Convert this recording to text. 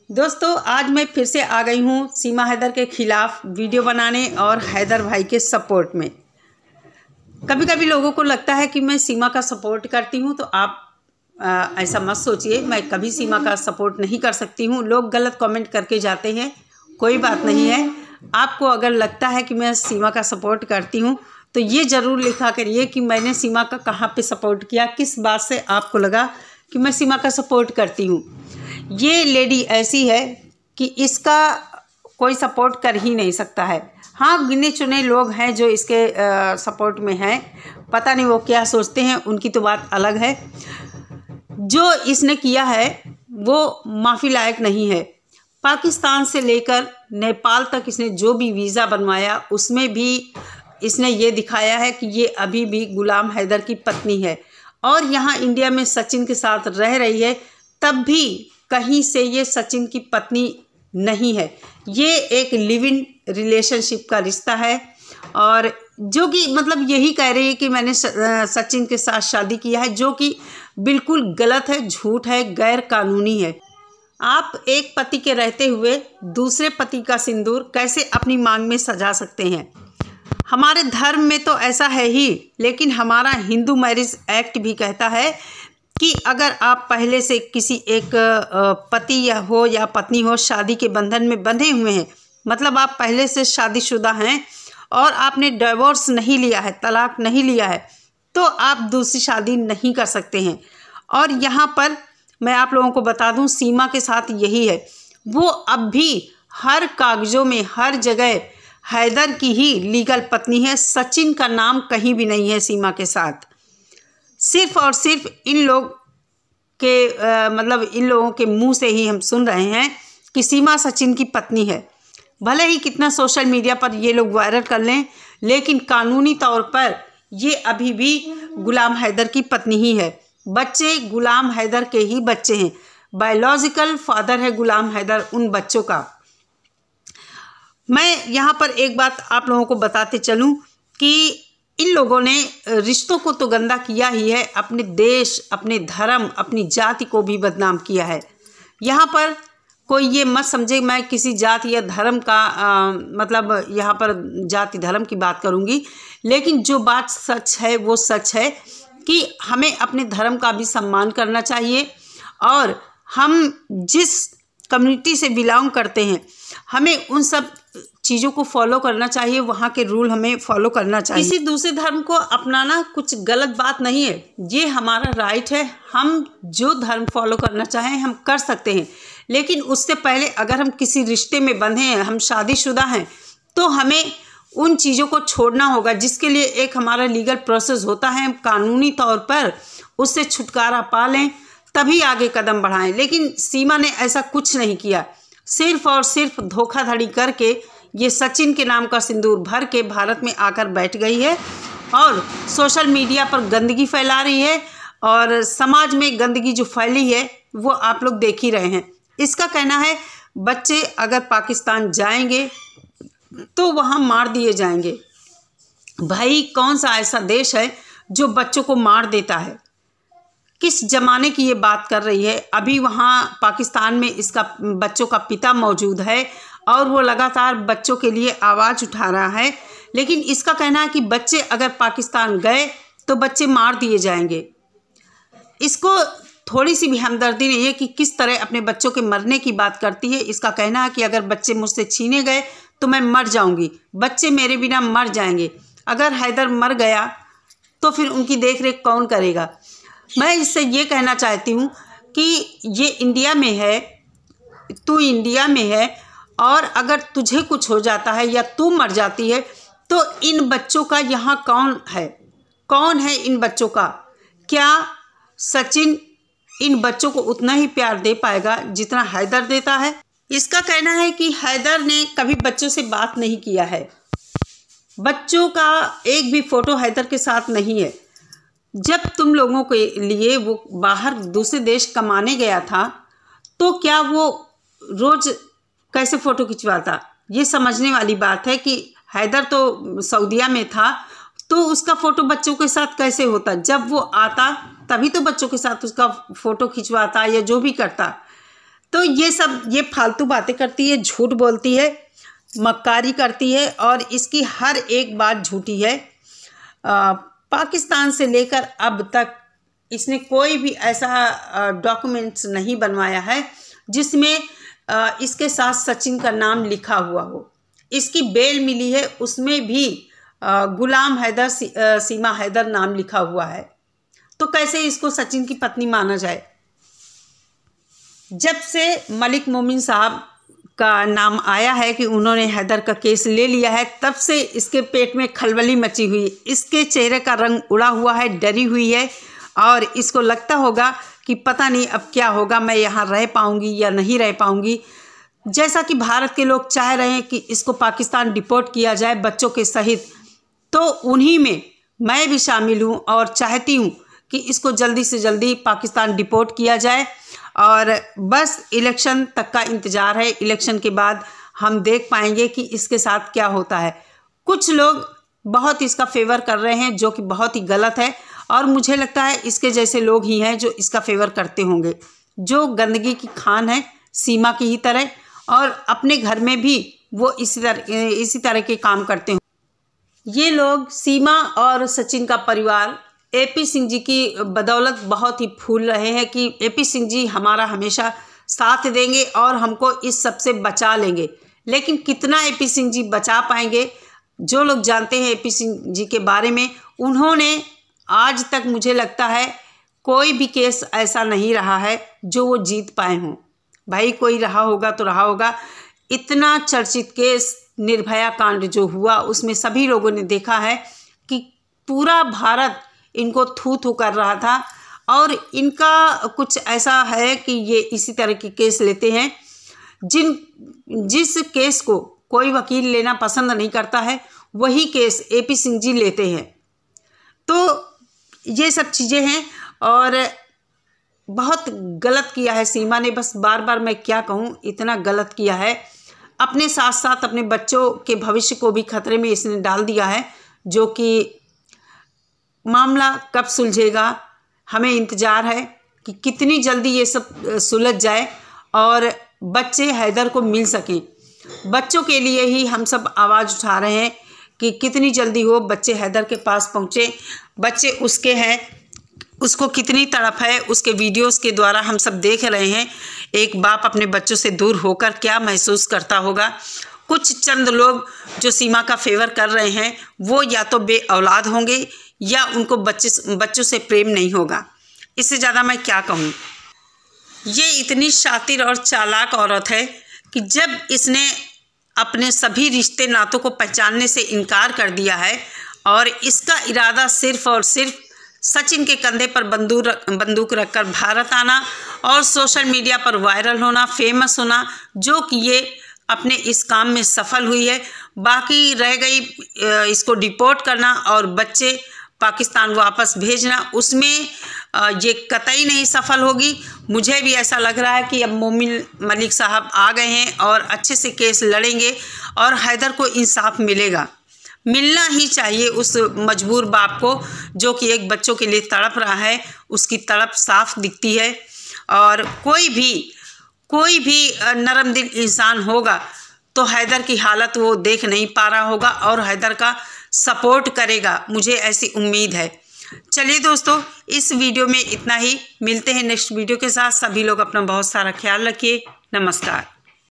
दोस्तों आज मैं फिर से आ गई हूँ सीमा हैदर के ख़िलाफ़ वीडियो बनाने और हैदर भाई के सपोर्ट में। कभी कभी लोगों को लगता है कि मैं सीमा का सपोर्ट करती हूँ, तो आप ऐसा मत सोचिए, मैं कभी सीमा का सपोर्ट नहीं कर सकती हूँ। लोग गलत कमेंट करके जाते हैं, कोई बात नहीं है। आपको अगर लगता है कि मैं सीमा का सपोर्ट करती हूँ तो ये ज़रूर लिखा करिए कि मैंने सीमा का कहाँ पे सपोर्ट किया, किस बात से आपको लगा कि मैं सीमा का सपोर्ट करती हूँ। ये लेडी ऐसी है कि इसका कोई सपोर्ट कर ही नहीं सकता है। हाँ, गिने चुने लोग हैं जो इसके सपोर्ट में हैं, पता नहीं वो क्या सोचते हैं, उनकी तो बात अलग है। जो इसने किया है वो माफ़ी लायक नहीं है। पाकिस्तान से लेकर नेपाल तक इसने जो भी वीज़ा बनवाया उसमें भी इसने ये दिखाया है कि ये अभी भी गुलाम हैदर की पत्नी है और यहाँ इंडिया में सचिन के साथ रह रही है, तब भी कहीं से ये सचिन की पत्नी नहीं है। ये एक लिव इन रिलेशनशिप का रिश्ता है और जो कि मतलब यही कह रही है कि मैंने सचिन के साथ शादी किया है, जो कि बिल्कुल गलत है, झूठ है, गैर कानूनी है। आप एक पति के रहते हुए दूसरे पति का सिंदूर कैसे अपनी मांग में सजा सकते हैं? हमारे धर्म में तो ऐसा है ही, लेकिन हमारा हिंदू मैरिज एक्ट भी कहता है कि अगर आप पहले से किसी एक पति या पत्नी हो, शादी के बंधन में बंधे हुए हैं, मतलब आप पहले से शादीशुदा हैं और आपने डिवोर्स नहीं लिया है, तलाक नहीं लिया है, तो आप दूसरी शादी नहीं कर सकते हैं। और यहाँ पर मैं आप लोगों को बता दूं, सीमा के साथ यही है। वो अब भी हर कागज़ों में हर जगह हैदर की ही लीगल पत्नी है। सचिन का नाम कहीं भी नहीं है सीमा के साथ। सिर्फ़ और सिर्फ इन लोग के मतलब इन लोगों के मुंह से ही हम सुन रहे हैं कि सीमा सचिन की पत्नी है। भले ही कितना सोशल मीडिया पर ये लोग वायरल कर लें, लेकिन कानूनी तौर पर ये अभी भी गुलाम हैदर की पत्नी ही है। बच्चे गुलाम हैदर के ही बच्चे हैं, बायोलॉजिकल फादर है गुलाम हैदर उन बच्चों का। मैं यहाँ पर एक बात आप लोगों को बताते चलूँ कि इन लोगों ने रिश्तों को तो गंदा किया ही है, अपने देश, अपने धर्म, अपनी जाति को भी बदनाम किया है। यहाँ पर कोई ये मत समझे मैं किसी जाति या धर्म का मतलब यहाँ पर जाति धर्म की बात करूँगी, लेकिन जो बात सच है वो सच है कि हमें अपने धर्म का भी सम्मान करना चाहिए और हम जिस कम्युनिटी से बिलोंग करते हैं हमें उन सब चीज़ों को फॉलो करना चाहिए, वहाँ के रूल हमें फॉलो करना चाहिए। किसी दूसरे धर्म को अपनाना कुछ गलत बात नहीं है, ये हमारा राइट है। हम जो धर्म फॉलो करना चाहें हम कर सकते हैं, लेकिन उससे पहले अगर हम किसी रिश्ते में बंधे हैं, हम शादीशुदा हैं, तो हमें उन चीज़ों को छोड़ना होगा जिसके लिए एक हमारा लीगल प्रोसेस होता है। हम कानूनी तौर पर उससे छुटकारा पा लें तभी आगे कदम बढ़ाएं। लेकिन सीमा ने ऐसा कुछ नहीं किया, सिर्फ और सिर्फ धोखाधड़ी करके ये सचिन के नाम का सिंदूर भर के भारत में आकर बैठ गई है और सोशल मीडिया पर गंदगी फैला रही है और समाज में गंदगी जो फैली है वो आप लोग देख ही रहे हैं। इसका कहना है बच्चे अगर पाकिस्तान जाएंगे तो वहाँ मार दिए जाएंगे। भाई कौन सा ऐसा देश है जो बच्चों को मार देता है? किस ज़माने की ये बात कर रही है? अभी वहाँ पाकिस्तान में इसका बच्चों का पिता मौजूद है और वो लगातार बच्चों के लिए आवाज़ उठा रहा है, लेकिन इसका कहना है कि बच्चे अगर पाकिस्तान गए तो बच्चे मार दिए जाएंगे। इसको थोड़ी सी भी हमदर्दी नहीं है कि किस तरह अपने बच्चों के मरने की बात करती है। इसका कहना है कि अगर बच्चे मुझसे छीने गए तो मैं मर जाऊंगी, बच्चे मेरे बिना मर जाएंगे। अगर हैदर मर गया तो फिर उनकी देख रेख कौन करेगा? मैं इससे ये कहना चाहती हूँ कि ये इंडिया में है, तू इंडिया में है और अगर तुझे कुछ हो जाता है या तू मर जाती है तो इन बच्चों का यहाँ कौन है? कौन है इन बच्चों का? क्या सचिन इन बच्चों को उतना ही प्यार दे पाएगा जितना हैदर देता है? इसका कहना है कि हैदर ने कभी बच्चों से बात नहीं किया है, बच्चों का एक भी फ़ोटो हैदर के साथ नहीं है। जब तुम लोगों के लिए वो बाहर दूसरे देश कमाने गया था तो क्या वो रोज़ कैसे फ़ोटो खिंचवाता? ये समझने वाली बात है कि हैदर तो सऊदीया में था तो उसका फ़ोटो बच्चों के साथ कैसे होता? जब वो आता तभी तो बच्चों के साथ उसका फ़ोटो खिंचवाता या जो भी करता। तो ये फालतू बातें करती है, झूठ बोलती है, मक्कारी करती है और इसकी हर एक बात झूठी है। पाकिस्तान से लेकर अब तक इसने कोई भी ऐसा डॉक्यूमेंट्स नहीं बनवाया है जिसमें इसके साथ सचिन का नाम लिखा हुआ हो। इसकी बेल मिली है, उसमें भी गुलाम हैदर, सीमा हैदर नाम लिखा हुआ है। तो कैसे इसको सचिन की पत्नी माना जाए? जब से मलिक मोमिन साहब का नाम आया है कि उन्होंने हैदर का केस ले लिया है, तब से इसके पेट में खलबली मची हुई, इसके चेहरे का रंग उड़ा हुआ है, डरी हुई है और इसको लगता होगा कि पता नहीं अब क्या होगा, मैं यहाँ रह पाऊँगी या नहीं रह पाऊँगी। जैसा कि भारत के लोग चाह रहे हैं कि इसको पाकिस्तान डिपोर्ट किया जाए बच्चों के सहित, तो उन्हीं में मैं भी शामिल हूँ और चाहती हूँ कि इसको जल्दी से जल्दी पाकिस्तान डिपोर्ट किया जाए। और बस इलेक्शन तक का इंतज़ार है। इलेक्शन के बाद हम देख पाएंगे कि इसके साथ क्या होता है। कुछ लोग बहुत इसका फेवर कर रहे हैं जो कि बहुत ही गलत है और मुझे लगता है इसके जैसे लोग ही हैं जो इसका फेवर करते होंगे, जो गंदगी की खान है सीमा की ही तरह, और अपने घर में भी वो इसी तरह के काम करते हों। ये लोग सीमा और सचिन का परिवार एपी सिंह जी की बदौलत बहुत ही फूल रहे हैं कि एपी सिंह जी हमारा हमेशा साथ देंगे और हमको इस सब से बचा लेंगे। लेकिन कितना एपी सिंह जी बचा पाएंगे? जो लोग जानते हैं एपी सिंह जी के बारे में, उन्होंने आज तक मुझे लगता है कोई भी केस ऐसा नहीं रहा है जो वो जीत पाए हों। भाई कोई रहा होगा तो रहा होगा। इतना चर्चित केस निर्भया कांड जो हुआ, उसमें सभी लोगों ने देखा है कि पूरा भारत इनको थू थू कर रहा था और इनका कुछ ऐसा है कि ये इसी तरह के केस लेते हैं जिस केस को कोई वकील लेना पसंद नहीं करता है, वही केस एपी सिंह जी लेते हैं। तो ये सब चीज़ें हैं और बहुत गलत किया है सीमा ने। बस बार बार मैं क्या कहूँ, इतना गलत किया है। अपने साथ साथ अपने बच्चों के भविष्य को भी खतरे में इसने डाल दिया है, जो कि मामला कब सुलझेगा हमें इंतज़ार है कि कितनी जल्दी ये सब सुलझ जाए और बच्चे हैदर को मिल सकें। बच्चों के लिए ही हम सब आवाज़ उठा रहे हैं कि कितनी जल्दी हो बच्चे हैदर के पास पहुँचे। बच्चे उसके हैं, उसको कितनी तड़प है, उसके वीडियोस के द्वारा हम सब देख रहे हैं। एक बाप अपने बच्चों से दूर होकर क्या महसूस करता होगा। कुछ चंद लोग जो सीमा का फेवर कर रहे हैं वो या तो बे औलाद होंगे या उनको बच्चों से प्रेम नहीं होगा। इससे ज़्यादा मैं क्या कहूँ। ये इतनी शातिर और चालाक औरत है कि जब इसने अपने सभी रिश्ते नातों को पहचानने से इनकार कर दिया है और इसका इरादा सिर्फ़ और सिर्फ सचिन के कंधे पर बंदूक रखकर भारत आना और सोशल मीडिया पर वायरल होना, फेमस होना, जो कि ये अपने इस काम में सफल हुई है। बाकी रह गई इसको डिपोर्ट करना और बच्चे पाकिस्तान वापस भेजना, उसमें ये कतई नहीं सफल होगी। मुझे भी ऐसा लग रहा है कि अब मोमिन मलिक साहब आ गए हैं और अच्छे से केस लड़ेंगे और हैदर को इंसाफ मिलेगा। मिलना ही चाहिए उस मजबूर बाप को जो कि एक बच्चों के लिए तड़प रहा है। उसकी तड़प साफ दिखती है और कोई भी नरम दिल इंसान होगा तो हैदर की हालत वो देख नहीं पा रहा होगा और हैदर का सपोर्ट करेगा, मुझे ऐसी उम्मीद है। चलिए दोस्तों, इस वीडियो में इतना ही। मिलते हैं नेक्स्ट वीडियो के साथ। सभी लोग अपना बहुत सारा ख्याल रखिए। नमस्कार।